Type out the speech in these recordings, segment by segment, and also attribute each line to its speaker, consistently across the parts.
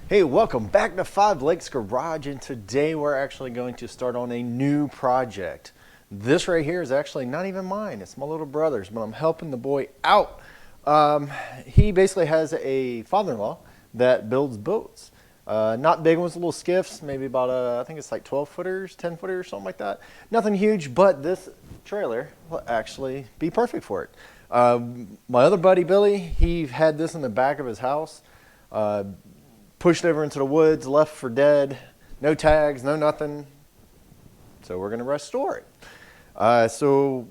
Speaker 1: Hey, welcome back to Five Lakes Garage, and today we're actually going to start on a new project. This right here is actually not even mine, it's my little brother's, but I'm helping the boy out. He basically has a father-in-law that builds boats. Not big ones, little skiffs, maybe about, I think it's like 12 footers, 10 footers, something like that. Nothing huge, but this trailer will actually be perfect for it. My other buddy, Billy, he had this in the back of his house. Pushed over into the woods, left for dead, no tags, no nothing. So we're going to restore it. So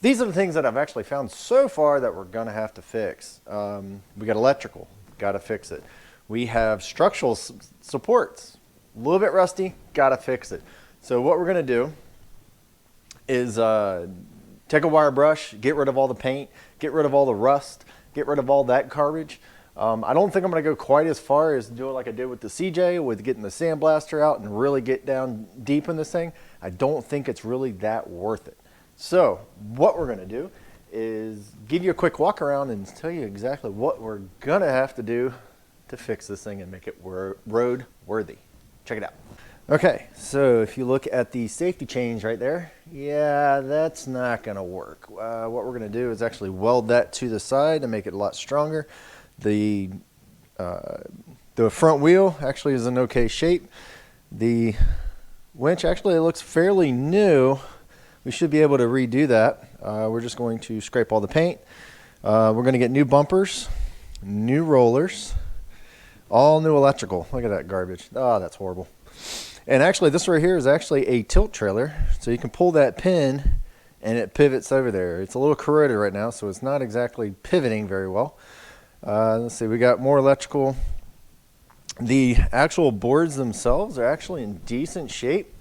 Speaker 1: these are the things that I've actually found so far that we're going to have to fix. We got electrical, got to fix it. We have structural supports, a little bit rusty, got to fix it. So what we're going to do is take a wire brush, get rid of all the paint, get rid of all the rust, get rid of all that garbage. I don't think I'm going to go quite as far as do it like I did with the CJ, with getting the sandblaster out and really get down deep in this thing. I don't think it's really that worth it. So what we're going to do is give you a quick walk around and tell you exactly what we're going to have to do to fix this thing and make it road worthy. Check it out. Okay, so if you look at the safety chains right there, yeah, that's not going to work. What we're going to do is actually weld that to the side to make it a lot stronger. The front wheel actually is in okay shape. The winch actually looks fairly new. We should be able to redo that. We're just going to scrape all the paint. We're going to get new bumpers, new rollers, all new electrical. Look at that garbage. Oh, that's horrible. And actually this right here is actually a tilt trailer. So you can pull that pin and it pivots over there. It's a little corroded right now, so it's not exactly pivoting very well. Let's see, we got more electrical. The actual boards themselves are actually in decent shape.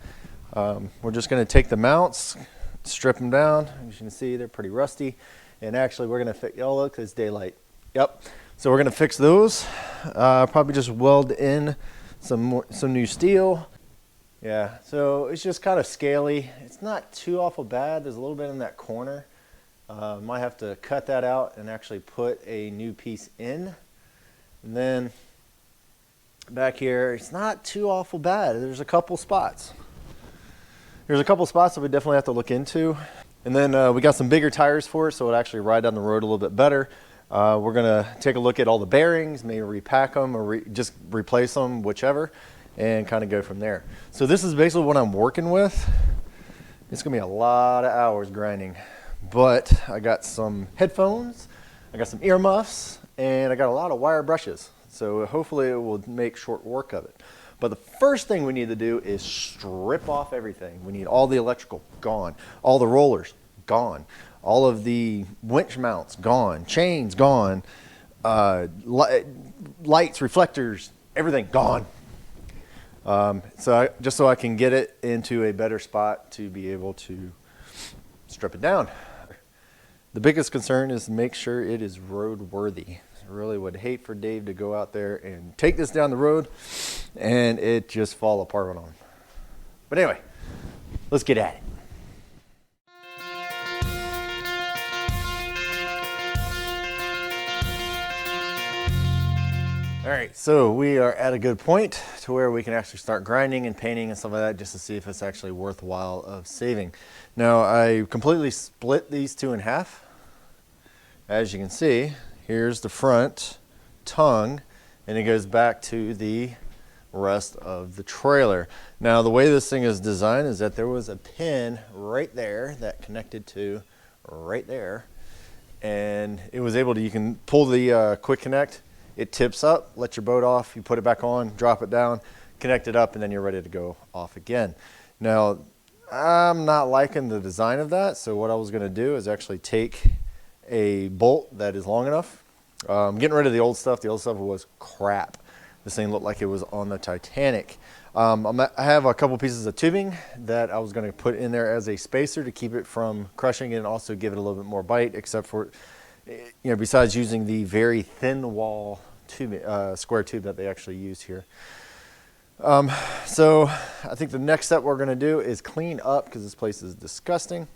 Speaker 1: We're just going to take the mounts, strip them down. As you can see, they're pretty rusty. And actually, we're going to fix, oh, look, it's daylight. Yep. So we're going to fix those. Probably just weld in some new steel. Yeah, so it's just kind of scaly. It's not too awful bad. There's a little bit in that corner. Might have to cut that out and actually put a new piece in. And then back here, it's not too awful bad. There's a couple spots. There's a couple spots that we definitely have to look into. And then we got some bigger tires for it, so it'll actually ride down the road a little bit better. We're going to take a look at all the bearings, maybe repack them or just replace them, whichever, and kind of go from there. So this is basically what I'm working with. It's going to be a lot of hours grinding. But I got some headphones, I got some earmuffs, and I got a lot of wire brushes. So hopefully it will make short work of it. But the first thing we need to do is strip off everything. We need all the electrical gone, all the rollers gone, all of the winch mounts gone, chains gone, lights, reflectors, everything gone. Just so I can get it into a better spot to be able to strip it down. The biggest concern is to make sure it is road worthy. I really would hate for Dave to go out there and take this down the road and it just fall apart on him. But anyway, let's get at it. All right, so we are at a good point to where we can actually start grinding and painting and stuff like that just to see if it's actually worthwhile of saving. Now, I completely split these two in half. As you can see, here's the front tongue, and it goes back to the rest of the trailer. Now, the way this thing is designed is that there was a pin right there that connected to right there, and it was able to, you can pull the quick connect. It tips up, let your boat off, you put it back on, drop it down, connect it up, and then you're ready to go off again. Now, I'm not liking the design of that, so what I was gonna do is actually take a bolt that is long enough. I'm getting rid of the old stuff. The old stuff was crap. This thing looked like it was on the Titanic. I have a couple pieces of tubing that I was gonna put in there as a spacer to keep it from crushing and also give it a little bit more bite, except for, besides using the very thin wall tube, square tube that they actually use here. So I think the next step we're going to do is clean up, because this place is disgusting.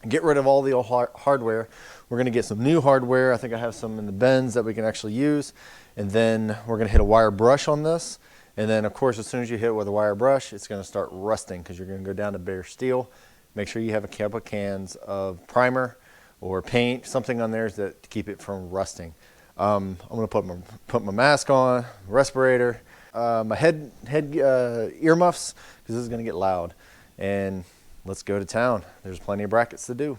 Speaker 1: get rid of all the old hardware. We're going to get some new hardware. I think I have some in the bends that we can actually use. And then we're going to hit a wire brush on this. And then, of course, as soon as you hit it with a wire brush, it's going to start rusting because you're going to go down to bare steel. Make sure you have a couple of cans of primer or paint, something on there to keep it from rusting. I'm going to put my mask on, respirator, my head earmuffs, because this is going to get loud. And let's go to town. There's plenty of brackets to do.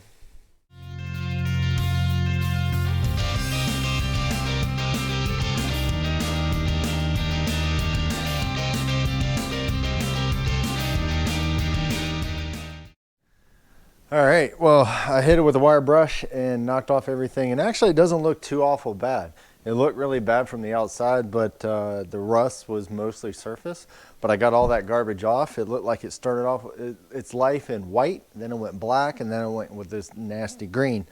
Speaker 1: All right, well, I hit it with a wire brush and knocked off everything, and actually it doesn't look too awful bad. It looked really bad from the outside, but the rust was mostly surface, but I got all that garbage off. It looked like it started off its life in white, then it went black, and then it went with this nasty green.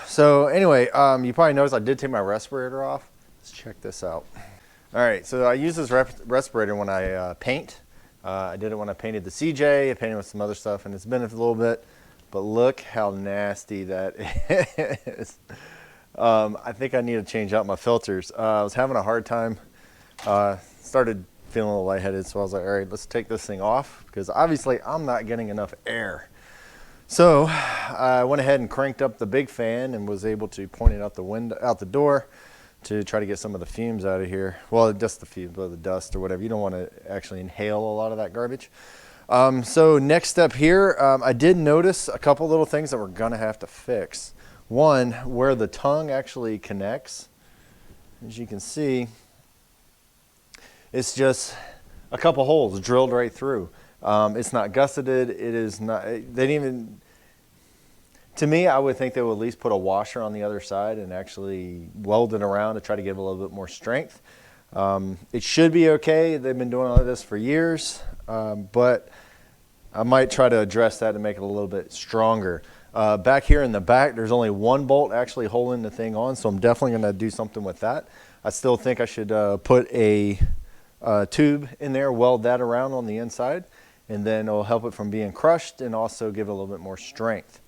Speaker 1: So anyway, you probably noticed I did take my respirator off. Let's check this out. All right, so I use this respirator when I paint. I did it when I painted the CJ, I painted with some other stuff, and it's been a little bit, but look how nasty that is. I think I need to change out my filters. I was having a hard time, started feeling a little lightheaded, so I was like, all right, let's take this thing off, because obviously I'm not getting enough air. So I went ahead and cranked up the big fan and was able to point it out the window, out the door, to try to get some of the fumes out of here. Well, just the fumes, or the dust or whatever. You don't want to actually inhale a lot of that garbage. So next step here, I did notice a couple little things that we're gonna have to fix. One, where the tongue actually connects, as you can see, it's just a couple holes drilled right through. It's not gusseted, it is not, they didn't even, to me, I would think they would at least put a washer on the other side and actually weld it around to try to give it a little bit more strength. It should be okay. They've been doing all of this for years, but I might try to address that and make it a little bit stronger. Back here in the back, there's only one bolt actually holding the thing on, so I'm definitely going to do something with that. I still think I should put a tube in there, weld that around on the inside, and then it'll help it from being crushed and also give it a little bit more strength.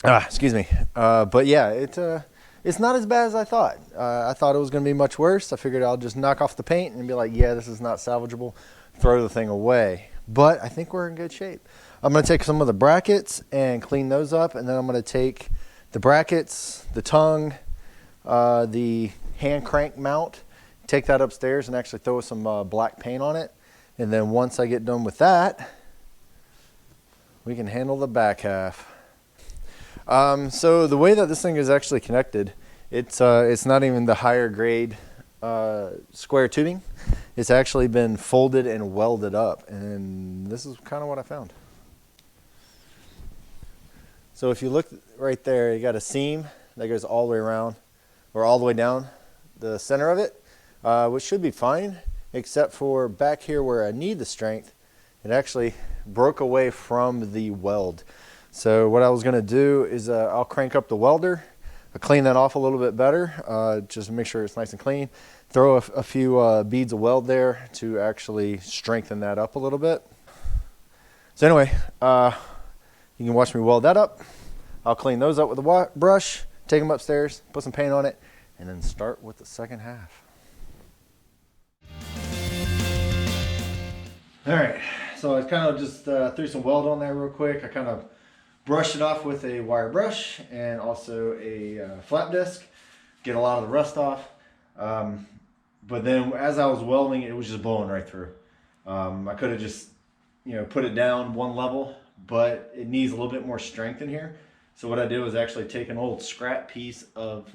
Speaker 1: Excuse me. But yeah, it's not as bad as I thought. I thought it was going to be much worse. I figured I'll just knock off the paint and be like, yeah, this is not salvageable. Throw the thing away. But I think we're in good shape. I'm going to take some of the brackets and clean those up. And then I'm going to take the brackets, the tongue, the hand crank mount, take that upstairs and actually throw some black paint on it. And then once I get done with that, we can handle the back half. So the way that this thing is actually connected, it's not even the higher grade square tubing. It's actually been folded and welded up, and this is kind of what I found. So if you look right there, you got a seam that goes all the way around, or all the way down the center of it, which should be fine, except for back here where I need the strength, it actually broke away from the weld. So what I was going to do is I'll crank up the welder, I'll clean that off a little bit better, just to make sure it's nice and clean. Throw a few beads of weld there to actually strengthen that up a little bit. So anyway, you can watch me weld that up. I'll clean those up with a brush, take them upstairs, put some paint on it, and then start with the second half. All right, so I kind of just threw some weld on there real quick. I kind of brushed it off with a wire brush and also a flap disc, get a lot of the rust off. But then as I was welding, it was just blowing right through. I could have just, put it down one level, but it needs a little bit more strength in here. So what I did was actually take an old scrap piece of,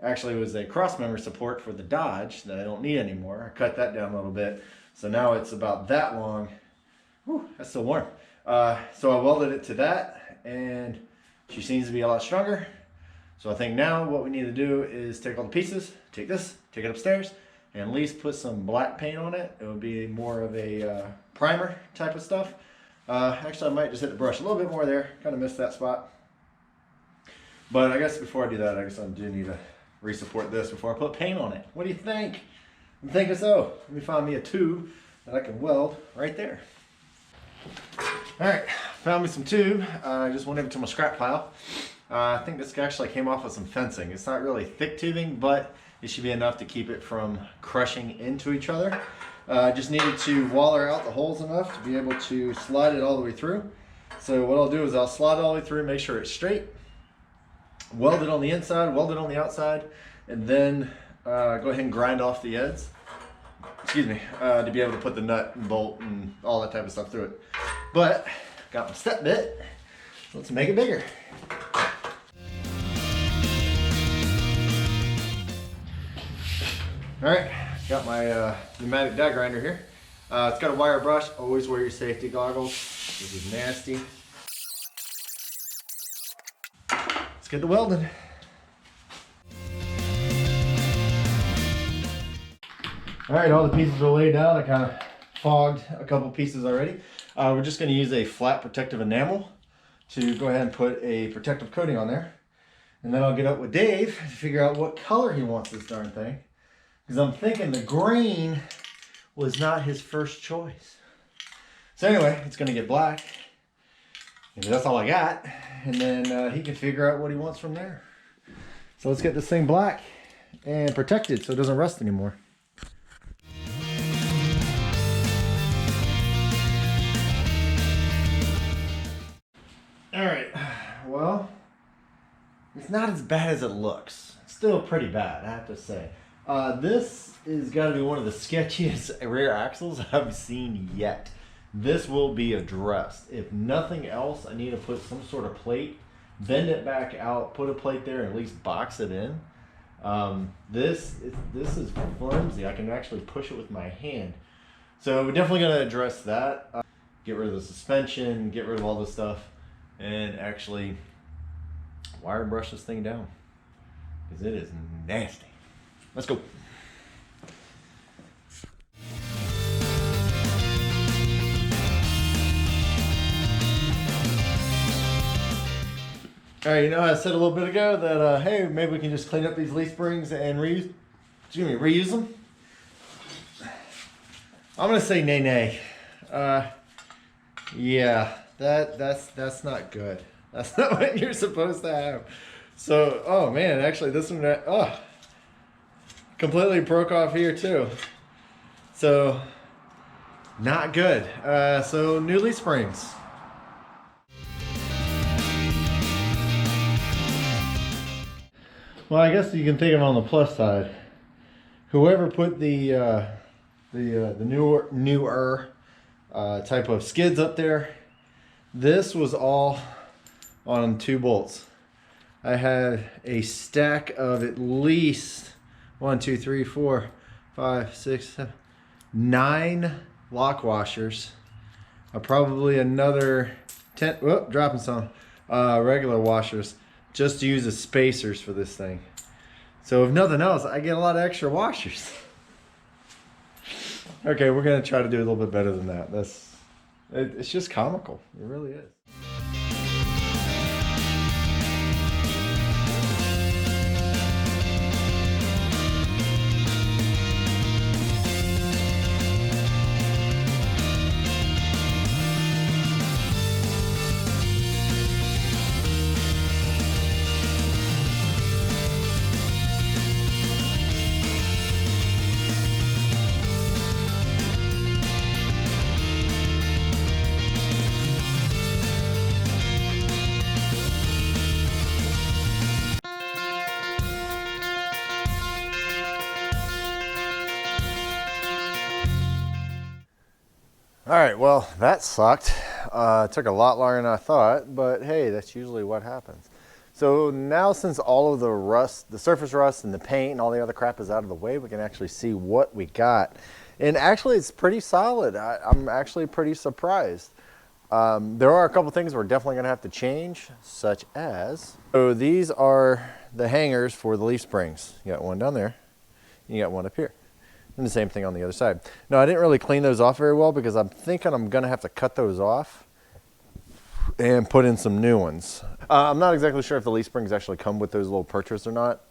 Speaker 1: actually it was a cross member support for the Dodge that I don't need anymore. I cut that down a little bit. So now it's about that long. Whew, that's still warm. So I welded it to that, and she seems to be a lot stronger. So I think now what we need to do is take all the pieces, take this, take it upstairs, and at least put some black paint on it. It would be more of a primer type of stuff. Actually, I might just hit the brush a little bit more there. Kind of missed that spot. But I guess before I do that, I guess I do need to re-support this before I put paint on it. What do you think? I'm thinking so. Let me find me a tube that I can weld right there. All right, found me some tube. I just went over to my scrap pile. I think this actually came off of some fencing. It's not really thick tubing, but it should be enough to keep it from crushing into each other. I just needed to waller out the holes enough to be able to slide it all the way through. So what I'll do is I'll slide it all the way through, make sure it's straight, weld it on the inside, weld it on the outside, and then go ahead and grind off the ends. Excuse me, to be able to put the nut and bolt and all that type of stuff through it. But got my step bit, let's make it bigger. All right, got my pneumatic die grinder here. It's got a wire brush. Always wear your safety goggles. This is nasty. Let's get to welding. All right, all the pieces are laid down. I kind of fogged a couple pieces already. We're just going to use a flat protective enamel to go ahead and put a protective coating on there. And then I'll get up with Dave to figure out what color he wants this darn thing. Because I'm thinking the green was not his first choice. So anyway, it's going to get black. And that's all I got. And then he can figure out what he wants from there. So let's get this thing black and protected so it doesn't rust anymore. All right, well, it's not as bad as it looks. It's still pretty bad, I have to say. This is got to be one of the sketchiest rear axles I've seen yet. This will be addressed. If nothing else, I need to put some sort of plate, bend it back out, put a plate there, and at least box it in. This is flimsy. I can actually push it with my hand. So we're definitely going to address that. Get rid of the suspension, get rid of all this stuff, and actually wire brush this thing down because it is nasty. Let's go. All right, you know, I said a little bit ago that hey, maybe we can just clean up these leaf springs and reuse them. I'm gonna say nay. Yeah, that's not good. That's not what you're supposed to have. So, oh man, actually this one, completely broke off here too. So, not good. So new leaf springs. Well, I guess you can think of it on the plus side. Whoever put the newer type of skids up there, this was all on 2 bolts. I had a stack of at least 1, 2, 3, 4, 5, 6, 7, 9 lock washers. Probably another 10. Whoop, dropping some regular washers just to use as spacers for this thing. So if nothing else, I get a lot of extra washers. Okay, we're gonna try to do a little bit better than that. It's just comical. It really is. All right, well, that sucked. It took a lot longer than I thought, but hey, that's usually what happens. So now since all of the rust, the surface rust and the paint and all the other crap is out of the way, we can actually see what we got. And actually it's pretty solid. I'm actually pretty surprised. There are a couple things we're definitely gonna have to change, such as, so these are the hangers for the leaf springs. You got one down there, you got one up here. And the same thing on the other side. Now, I didn't really clean those off very well because I'm thinking I'm gonna have to cut those off and put in some new ones. I'm not exactly sure if the leaf springs actually come with those little perchers or not.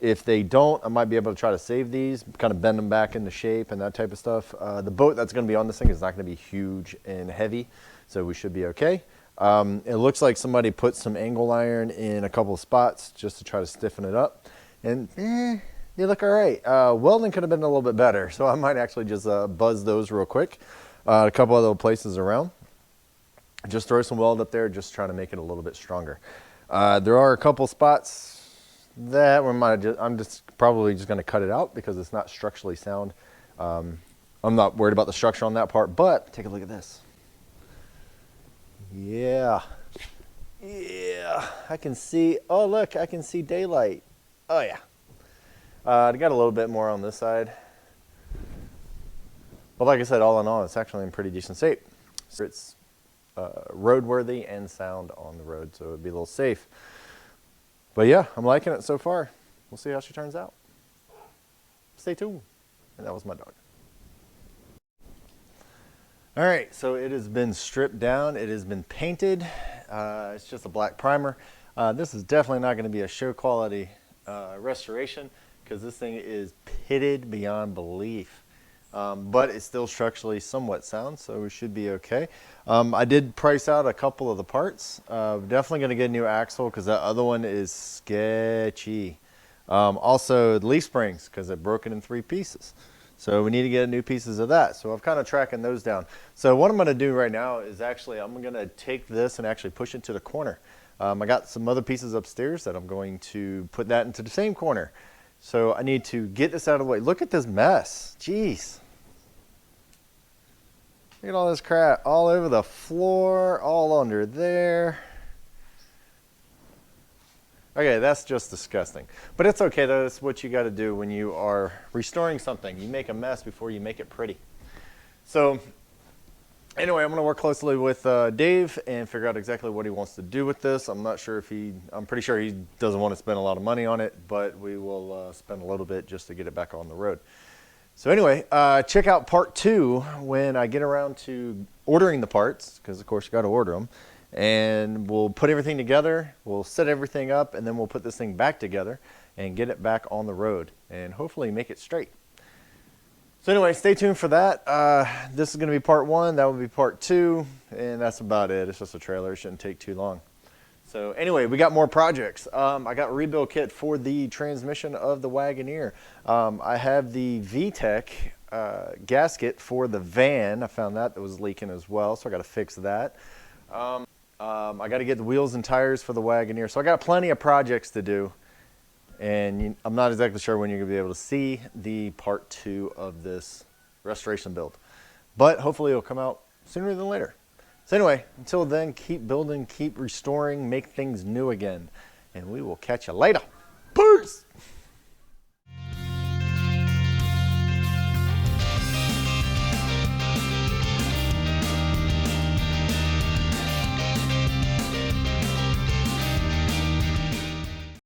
Speaker 1: If they don't, I might be able to try to save these, kind of bend them back into shape and that type of stuff. The boat that's gonna be on this thing is not gonna be huge and heavy. so we should be okay. It looks like somebody put some angle iron in a couple of spots just to try to stiffen it up, and they look all right. Welding could have been a little bit better, so I might actually just buzz those real quick. A couple other places around. Just throw some weld up there, just trying to make it a little bit stronger. There are a couple spots that I'm just probably just going to cut it out because it's not structurally sound. I'm not worried about the structure on that part, but take a look at this. Yeah, I can see, oh look, I can see daylight. Oh yeah. I got a little bit more on this side. But like I said, all in all, it's actually in pretty decent shape. So it's roadworthy and sound on the road, so it'd be a little safe. But yeah, I'm liking it so far. We'll see how she turns out. Stay tuned. And that was my dog. All right, so it has been stripped down. It has been painted. It's just a black primer. This is definitely not going to be a show quality restoration because this thing is pitted beyond belief. But it's still structurally somewhat sound, so we should be okay. I did price out a couple of the parts. Definitely going to get a new axle because that other one is sketchy. Also, the leaf springs because they're broken in 3 pieces. So we need to get new pieces of that. So I'm kind of tracking those down. So what I'm going to do right now is actually I'm going to take this and actually push it to the corner. I got some other pieces upstairs that I'm going to put that into the same corner. So I need to get this out of the way. Look at this mess. Jeez. Look at all this crap all over the floor, all under there. Okay, that's just disgusting. But it's okay though, that's what you gotta do when you are restoring something. You make a mess before you make it pretty. So anyway, I'm gonna work closely with Dave and figure out exactly what he wants to do with this. I'm not sure if I'm pretty sure he doesn't want to spend a lot of money on it, but we will spend a little bit just to get it back on the road. So anyway, check out part 2 when I get around to ordering the parts, because of course you gotta order them. And we'll put everything together, we'll set everything up, and then we'll put this thing back together and get it back on the road and hopefully make it straight. So anyway, stay tuned for that. This is going to be part 1, that will be part 2, and that's about it. It's just a trailer, it shouldn't take too long. So anyway, we got more projects. I got a rebuild kit for the transmission of the Wagoneer. I have the VTEC gasket for the van. I found that was leaking as well, so I got to fix that. I got to get the wheels and tires for the Wagoneer. So I got plenty of projects to do. And I'm not exactly sure when you're going to be able to see the part 2 of this restoration build. But hopefully it'll come out sooner than later. So anyway, until then, keep building, keep restoring, make things new again. And we will catch you later. Peace!